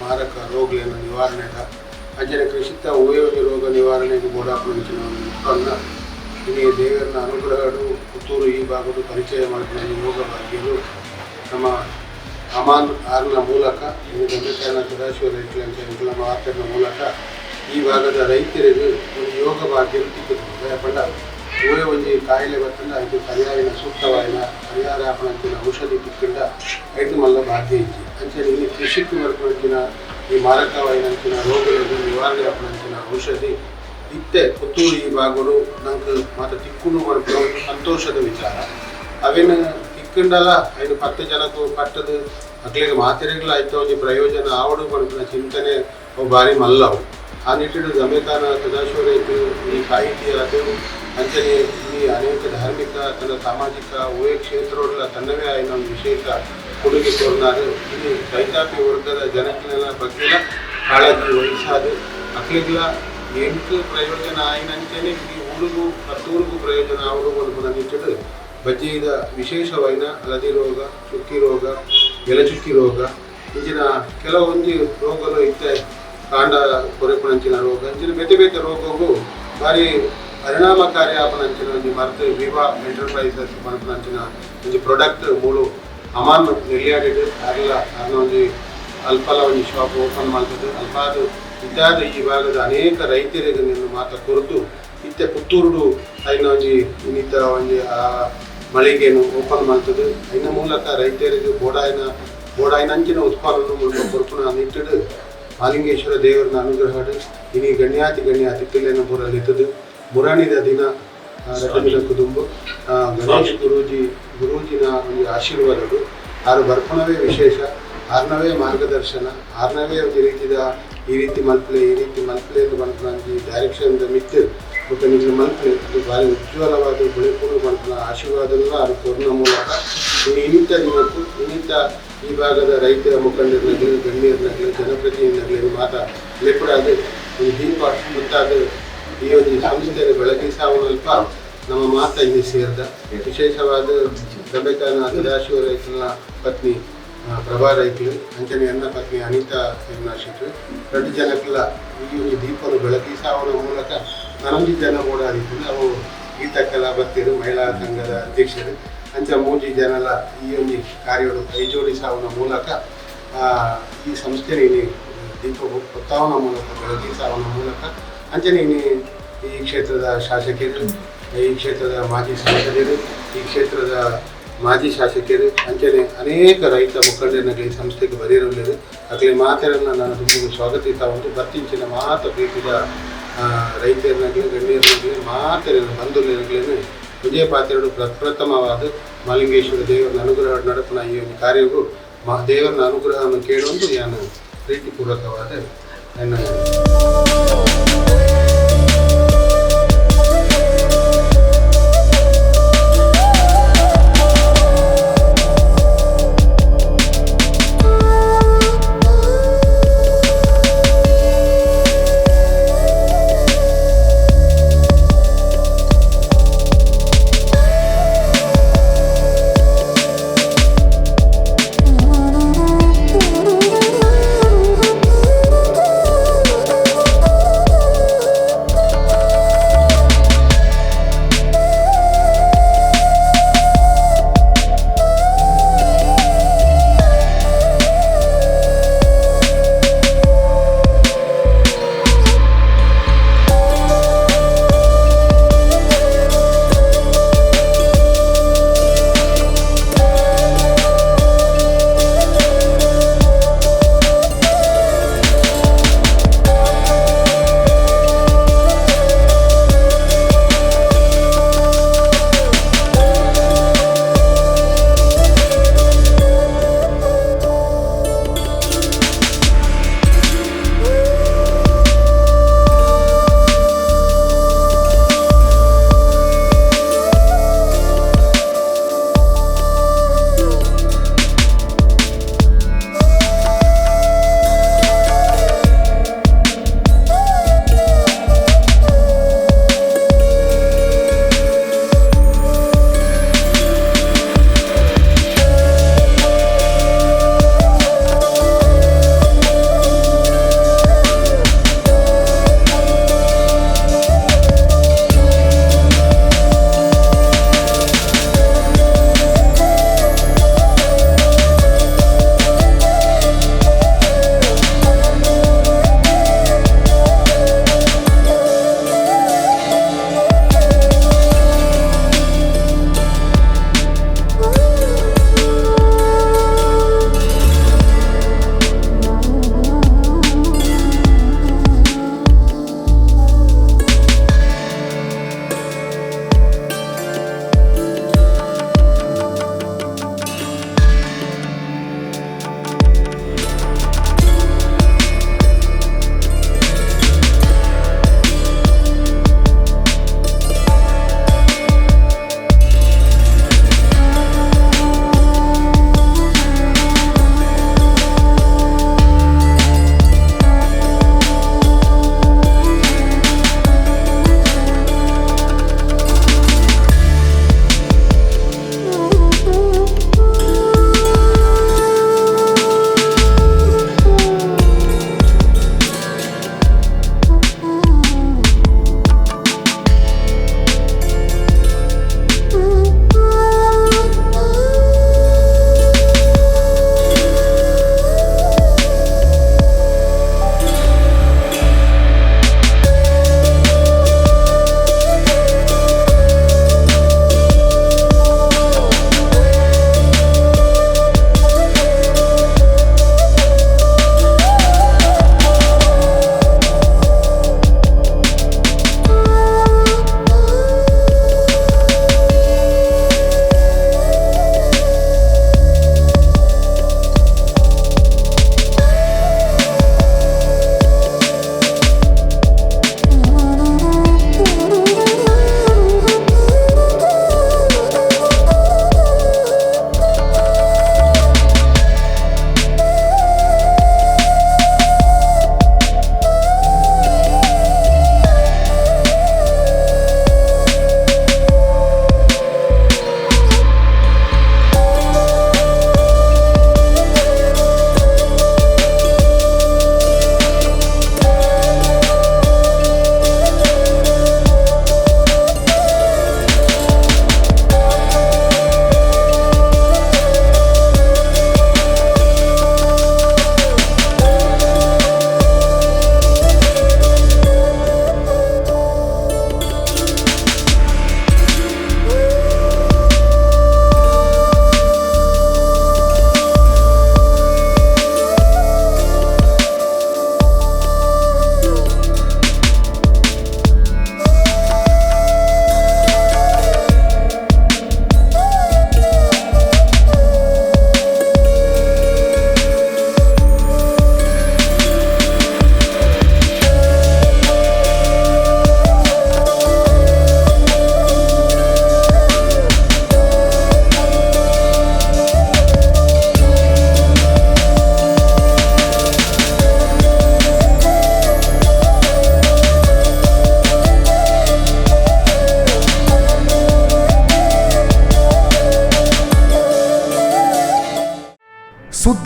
ಮಾರಕ ರೋಗಗಳನ್ನು ನಿವಾರಣೆಗ ಅಂಚನೆ ಕೃಷಿತ ಉಪಯೋಗಿ ರೋಗ ನಿವಾರಣೆಗೆ ಬೋಡಾಪುನಂಚಿನ ಉತ್ಪನ್ನ ಇನಿ ದೇವರನ ಅನುಗ್ರಹಗಳು ಪುತ್ತೂರು ಈ ಭಾಗದ ಪರಿಚಯ ಮಾಡಿದ ಯೋಗ ಭಾಗ್ಯರು ನಮ್ಮ ಅಮಾನ್ ಆರ್ನ ಮೂಲಕ ಇನ್ನು ಗಂಗಕಾರಣ ಸದಾಶಿವ ರೈತರು ಅಂತ ಮಾತನ್ನ ಮೂಲಕ ಈ ಭಾಗದ ರೈತರಿಗೆ ಒಂದು ಯೋಗ ಭಾಗ್ಯರು ತಿಕ್ಕುತ್ತದೆ ಯಾಕಂಡ ಊರೇ ಒಂದು ಕಾಯಿಲೆ ಬರ್ತಂಡ ಇದು ಪರ್ಯಾಯನ ಸೂಕ್ತವಾಯಿನ ಪರಿಹಾರ ಆಪಣಂಚಿನ ಔಷಧಿ ತಿಕ್ಕಂಡ ಐದು ಮಲ್ಲ ಭಾಗ್ಯ ಇಜ್ಜಿ ಅಂಚನೆ ಇಲ್ಲಿ ಕೃಷಿಗೆ ಬರ್ಪಣಂಚಿನ ಈ ಮಾರಕವಾಯಿನಂಚಿನ ರೋಗಗಳನ್ನು ನಿವಾರಣೆ ಆಪಣಂಚಿನ ಔಷಧಿ ಇತ್ತೆ ಪುತ್ತೂರು ಈ ಭಾಗಗಳು ನಂಗೆ ಮತ್ತು ತಿಕ್ಕುನು ಮಾಡ್ಕೊಳ್ಳೋ ಸಂತೋಷದ ವಿಚಾರ ಅವೇನು ತಿಕ್ಕಂಡಲ್ಲ ಐದು 10 ಜನಕ್ಕೂ ಪಟ್ಟದು ಮಕ್ಕಳಿಗೆ ಮಾತ್ರೆಗಳಾಯ್ತು ಒಂದು ಪ್ರಯೋಜನ ಆವಡು ಮಾಡ್ಕೊಳ್ಳೋ ಚಿಂತನೆ ಅವು ಭಾರಿ ಮಲ್ಲವು ಆ ನಿಟ್ಟಿನ ಗಮೇಕಾನ ಸದಾಶಿವ ರೈತರು ಈ ಸಾಹಿತ್ಯ ಅದು ಅಂಚನೆ ಈ ಅನೇಕ ಧಾರ್ಮಿಕ ತನ್ನ ಸಾಮಾಜಿಕ ಉಭಯ ಕ್ಷೇತ್ರಗಳ ತನ್ನವೇ ಆಯ್ನ ಒಂದು ವಿಶೇಷ ಕೊಡುಗೆ ತೋರ್ನಾರು ಇಲ್ಲಿ ರೈತಾಪಿ ವರ್ಗದ ಜನಕ್ಕೆಲ್ಲ ಬಗ್ಗೆ ಕಾಳಜಿ ವಹಿಸಾದು ಮಕ್ಕಳಿಗೆಲ್ಲ ಎಂಟು ಪ್ರಯೋಜನ ಆಯ್ನಂಚನೆ ಈ ಊರಿಗೂ ಹತ್ತೂರಿಗೂ ಪ್ರಯೋಜನ ಅವರು ಒಂದು ನಿಟ್ಟಿಡು ಬಜ್ಜಿದ ವಿಶೇಷವಾಯಿನ ಹಳದಿ ರೋಗ ಚುಕ್ಕಿ ರೋಗ ಎಲೆಚುಕ್ಕಿ ರೋಗ ಇಂಚಿನ ಕೆಲವೊಂದು ರೋಗಗಳು ಇತ್ತೆ ಕಾಂಡ ಕೊರೆಪಣಂಚಿನ ರೋಗ ಇಂಚಿನ ಬೇತೆ ಬೇತೆ ರೋಗವು ಭಾರಿ ಪರಿಣಾಮಕಾರಿ ಆಪಣಂಚಿನ ಒಂದು ಮರ್ತು ವಿವಾ ಎಂಟರ್ಪ್ರೈಸಸ್ ಪಣಪಣಂಚಿನ ಒಂದು ಪ್ರಾಡಕ್ಟ್ ಮೂಳು ಅಮಾನ್ ನೆಲ್ಲಿಯಾಡಿದ್ದು ಆಗಲ್ಲ ಅದನ್ನ ಒಂದು ಅಲ್ಪಲ ಒಂದು ಶಾಪ್ ಓಪನ್ ಮಾಡ್ತದೆ ಅಲ್ಪಾದು ಇತ್ಯಾದ ಈ ಭಾಗದ ಅನೇಕ ರೈತರಿಗೆ ನಿನ್ನ ಮಾತು ಕುರಿತು ಇತ್ತೆ ಪುತ್ತೂರು ಐನ ಒಂದು ಇನ್ನಿತ ಒಂದು ಆ ಮಳಿಗೆಯನ್ನು ಓಪನ್ ಮಾಡ್ತದೆ ಐನ ಮೂಲಕ ರೈತರಿಗೆ ಬೋಡಾಯಿನಂಚಿನ ಉತ್ಪಾದನೆ ಮೂಲಕ ಕೊರಪನ ನಿಟ್ಟಿಡು ಮಾಲಿಂಗೇಶ್ವರ ದೇವರನ್ನ ಅನುಗ್ರಹ ಇನಿ ಗಣ್ಯಾತಿ ಕಿಲ್ಲೆನ ಬೂರಲ್ಲಿತ್ತದು ಮುರಾಣಿದ ದಿನ ರಟಮಿನ ಕುದುಂಬು ಗಣೇಶ್ ಗುರೂಜಿನ ಒಂದು ಆಶೀರ್ವಾದಗಳು ಆರು ಬರ್ಪಣವೇ ವಿಶೇಷ ಆರ್ನವೇ ಮಾರ್ಗದರ್ಶನ ಆರ್ನವೇ ಒಂದು ರೀತಿಯ ಈ ರೀತಿ ಮಲ್ಪಲೆ ಎಂದು ಬಂದ ಡೈರೆಕ್ಷನ್ ಮಿತ್ತು ಮತ್ತು ನಿಜ ಮಲ್ಪಲೆ ಅದು ಭಾರಿ ಉಜ್ವಲವಾದ ಬೆಳಕು ಬಂದ ಆಶೀರ್ವಾದನ ಅದು ಕೊರೋನಾ ಮೂಲಕ ಇನ್ನಿತ ದಿನಕ್ಕೂ ಇನ್ನಿತ ಈ ಭಾಗದ ರೈತರ ಮುಖಂಡರಿನಾಗಲಿ ಗಣ್ಯರನ್ನಾಗಲಿ ಜನಪ್ರತಿನಿಧಿನಾಗಲಿ ಮಾತಾ ಲೆಪ್ಪಡಾದ ಒಂದು ದೀಪ ಮುಂತಾದ ಈ ಒಂದು ಸಂಸ್ಥೆಯ ಬೆಳಗ್ಗೆ ಸಾವನಲ್ಪ ನಮ್ಮ ಮಾತಾ ಇಲ್ಲಿ ಸೇರಿದ ವಿಶೇಷವಾದ ಗಂಬೆಕಾನ ಸದಾಶಿವ ರೈತನ ಪತ್ನಿ ಪ್ರಭಾ ರೈತರು ಅಂಚನೆ ಅನ್ನ ಪತ್ನಿ ಅನಿತಾ ನಿರ್ನಾಶಿತರು 2 ಜನಕ್ಕೆಲ್ಲ ಈ ಒಂದು ದೀಪವನ್ನು ಬೆಳಗ್ಗೆ ಸಾವನ ಮೂಲಕ 11 ಜನ ಓಡಾಡಿದ್ರು ಅವು ಗೀತಕ್ಕೆಲ್ಲ ಬರ್ತಿರು ಮಹಿಳಾ ಸಂಘದ ಅಧ್ಯಕ್ಷರು ಅಂಚ 3 ಜನರ ಈ ಒಂದು ಕಾರ್ಯಗಳು ಕೈ ಜೋಡಿಸಾವನ ಮೂಲಕ ಈ ಸಂಸ್ಥೆ ದೀಪ ಹೊತ್ತಾವನ ಮೂಲಕ ಬೆಳಗ್ಗೆ ಸಾವನ ಮೂಲಕ ಅಂಚನೆ ಈ ಕ್ಷೇತ್ರದ ಶಾಸಕರು ಈ ಕ್ಷೇತ್ರದ ಮಾಜಿ ಸಂಸದರು ಈ ಕ್ಷೇತ್ರದ ಮಾಜಿ ಶಾಸಕರು ಅಂಚನೆ ಅನೇಕ ರೈತ ಮುಖಂಡರನ್ನಾಗಲಿ ಈ ಸಂಸ್ಥೆಗೆ ಬರೆಯಿರಲಿದೆ ಆಗಲೇ ಮಾತರನ್ನು ನಾನು ತುಂಬ ಸ್ವಾಗತಿಸ್ತಾ ಒಂದು ಬರ್ತಿಂಚಿನ ಮಾತು ಪ್ರೀತಿದ ರೈತರನ್ನಾಗಲಿ ಗಣ್ಯರನ್ನಾಗಲಿ ಮಾತರನ್ನು ಬಂಧುಗಳಾಗಲಿ ವಿಜಯ ಪಾತ್ರೆಗಳು ಪ್ರಪ್ರಥಮವಾದ ಮಾಲಿಂಗೇಶ್ವರ ದೇವರನ್ನ ಅನುಗ್ರಹ ನಡಪನ ಈ ಒಂದು ಕಾರ್ಯವು ದೇವರನ್ನ ಅನುಗ್ರಹವನ್ನು ಕೇಳುವುದು ನಾನು ಪ್ರೀತಿಪೂರ್ವಕವಾದ ನನ್ನ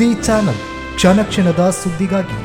ಸುದ್ದಿ ಚಾನಲ್, ಕ್ಷಣ ಕ್ಷಣದ ಸುದ್ದಿಗಾಗಿ.